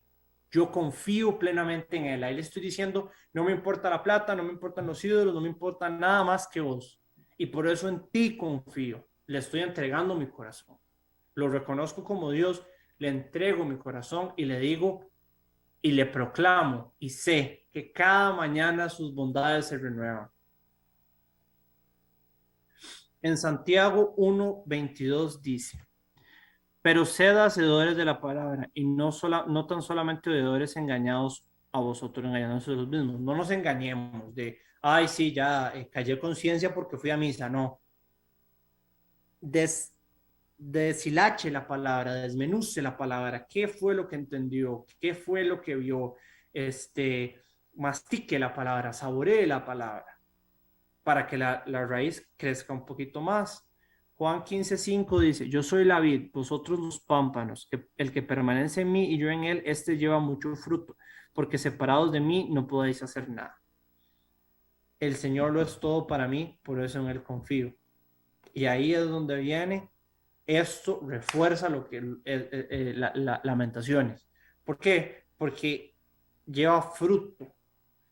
Yo confío plenamente en Él. Ahí le estoy diciendo, no me importa la plata, no me importan los ídolos, no me importa nada más que vos. Y por eso en ti confío. Le estoy entregando mi corazón. Lo reconozco como Dios, le entrego mi corazón y le digo y le proclamo y sé que cada mañana sus bondades se renuevan. En Santiago 1:22 dice, pero sed hacedores de la palabra y no tan solamente oidores engañados a vosotros, engañados a los mismos. No nos engañemos de, ay, sí, ya callé conciencia porque fui a misa. No. Deshilache la palabra, desmenuce la palabra. ¿Qué fue lo que entendió? ¿Qué fue lo que vio? Mastique la palabra, saboree la palabra para que la raíz crezca un poquito más. Juan 15:5 dice, yo soy la vid, vosotros los pámpanos, el que permanece en mí y yo en él, este lleva mucho fruto, porque separados de mí no podéis hacer nada. El Señor lo es todo para mí, por eso en él confío. Y ahí es donde viene, esto refuerza lo que Lamentaciones. ¿Por qué? Porque lleva fruto.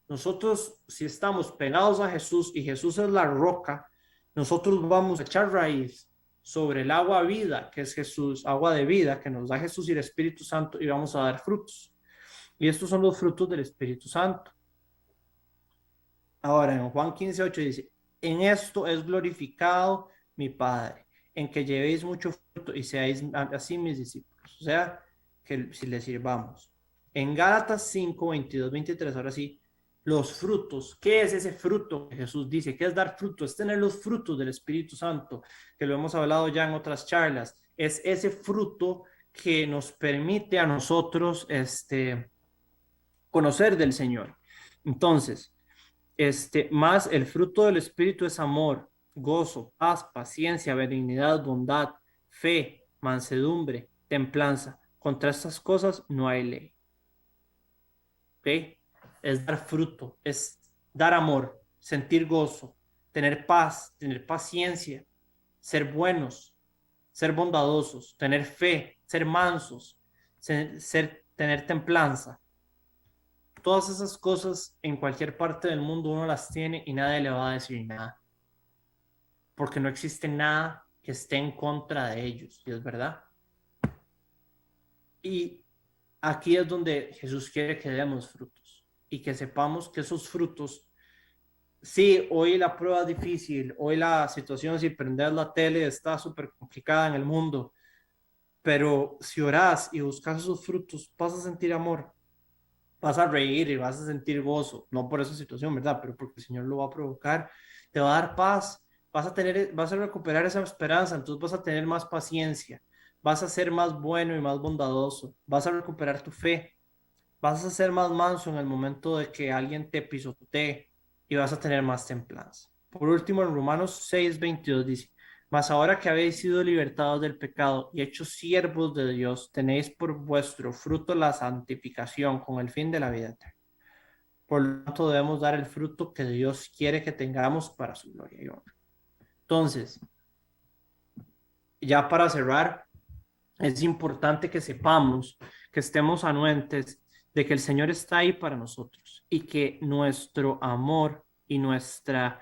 Nosotros, si estamos pegados a Jesús y Jesús es la roca, nosotros vamos a echar raíz sobre el agua vida, que es Jesús, agua de vida, que nos da Jesús y el Espíritu Santo, y vamos a dar frutos. Y estos son los frutos del Espíritu Santo. Ahora, en Juan 15:8 dice, en esto es glorificado mi Padre, en que llevéis mucho fruto y seáis así mis discípulos. O sea, que si les sirvamos. En Gálatas 5:22-23, ahora sí, los frutos. ¿Qué es ese fruto que Jesús dice? ¿Qué es dar fruto? Es tener los frutos del Espíritu Santo, que lo hemos hablado ya en otras charlas. Es ese fruto que nos permite a nosotros conocer del Señor. Entonces, más el fruto del Espíritu es amor, gozo, paz, paciencia, benignidad, bondad, fe, mansedumbre, templanza. Contra estas cosas no hay ley. ¿Ok? Es dar fruto, es dar amor, sentir gozo, tener paz, tener paciencia, ser buenos, ser bondadosos, tener fe, ser mansos, tener templanza. Todas esas cosas en cualquier parte del mundo uno las tiene y nadie le va a decir nada. Porque no existe nada que esté en contra de ellos, y es verdad. Y aquí es donde Jesús quiere que demos frutos y que sepamos que esos frutos, sí, hoy la prueba es difícil, hoy la situación si prender la tele está súper complicada en el mundo, pero si orás y buscas esos frutos, vas a sentir amor, vas a reír y vas a sentir gozo, no por esa situación, ¿verdad? Pero porque el Señor lo va a provocar, te va a dar paz, vas a recuperar esa esperanza, entonces vas a tener más paciencia, vas a ser más bueno y más bondadoso, vas a recuperar tu fe, vas a ser más manso en el momento de que alguien te pisotee y vas a tener más templanza. Por último, en Romanos 6:22 dice, mas ahora que habéis sido libertados del pecado y hechos siervos de Dios, tenéis por vuestro fruto la santificación con el fin de la vida eterna. Por lo tanto, debemos dar el fruto que Dios quiere que tengamos para su gloria y honra. Entonces, ya para cerrar, es importante que sepamos, que estemos anuentes de que el Señor está ahí para nosotros y que nuestro amor y nuestro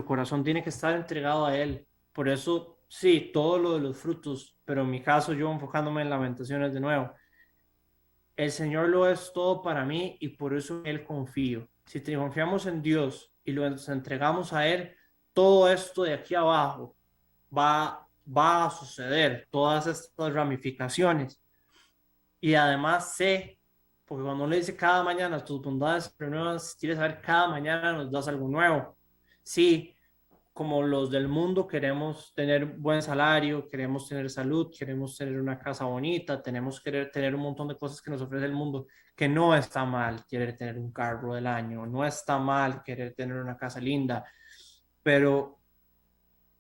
corazón tiene que estar entregado a Él. Por eso, sí, todo lo de los frutos, pero en mi caso, yo enfocándome en Lamentaciones de nuevo, el Señor lo es todo para mí y por eso en Él confío. Si te confiamos en Dios y lo entregamos a Él, todo esto de aquí abajo va a suceder, todas estas ramificaciones. Y además sé, porque cuando uno le dice cada mañana tus bondades nuevas, quieres saber cada mañana nos das algo nuevo. Sí, como los del mundo queremos tener buen salario, queremos tener salud, queremos tener una casa bonita, tenemos que tener un montón de cosas que nos ofrece el mundo, que no está mal querer tener un carro del año, no está mal querer tener una casa linda, pero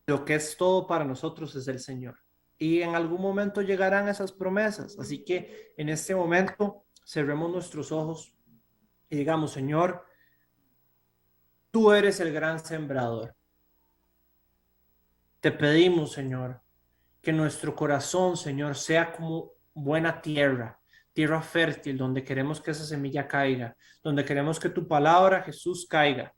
lo que es todo para nosotros es el Señor. Y en algún momento llegarán esas promesas. Así que en este momento cerremos nuestros ojos y digamos, Señor, tú eres el gran sembrador. Te pedimos, Señor, que nuestro corazón, Señor, sea como buena tierra, tierra fértil donde queremos que esa semilla caiga, donde queremos que tu palabra, Jesús, caiga.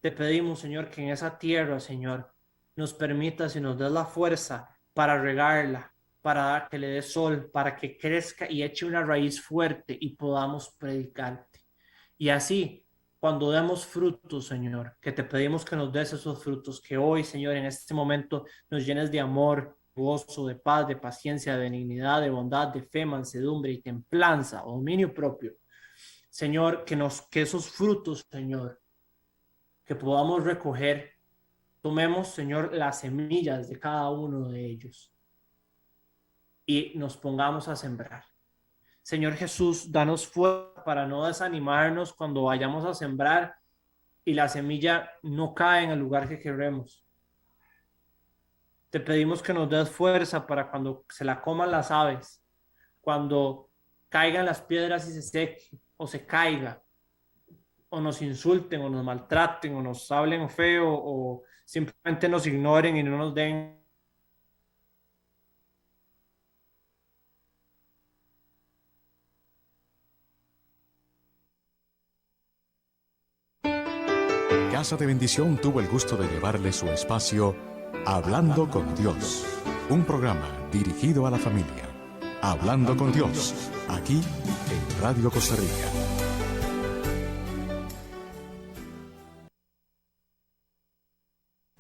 Te pedimos, Señor, que en esa tierra, Señor, nos permitas y nos des la fuerza para regarla, para que le dé sol, para que crezca y eche una raíz fuerte y podamos predicarte. Y así, cuando demos frutos, Señor, que te pedimos que nos des esos frutos, que hoy, Señor, en este momento nos llenes de amor, gozo, de paz, de paciencia, de benignidad, de bondad, de fe, mansedumbre y templanza, o dominio propio. Señor, que esos frutos, Señor, que podamos recoger, tomemos, Señor, las semillas de cada uno de ellos y nos pongamos a sembrar. Señor Jesús, danos fuerza para no desanimarnos cuando vayamos a sembrar y la semilla no cae en el lugar que queremos. Te pedimos que nos des fuerza para cuando se la coman las aves, cuando caigan las piedras y se seque o se caiga, o nos insulten o nos maltraten o nos hablen feo o simplemente nos ignoren y no nos den. Casa de Bendición tuvo el gusto de llevarle su espacio Hablando con Dios, un programa dirigido a la familia. Hablando con Dios, aquí en Radio Costa Rica.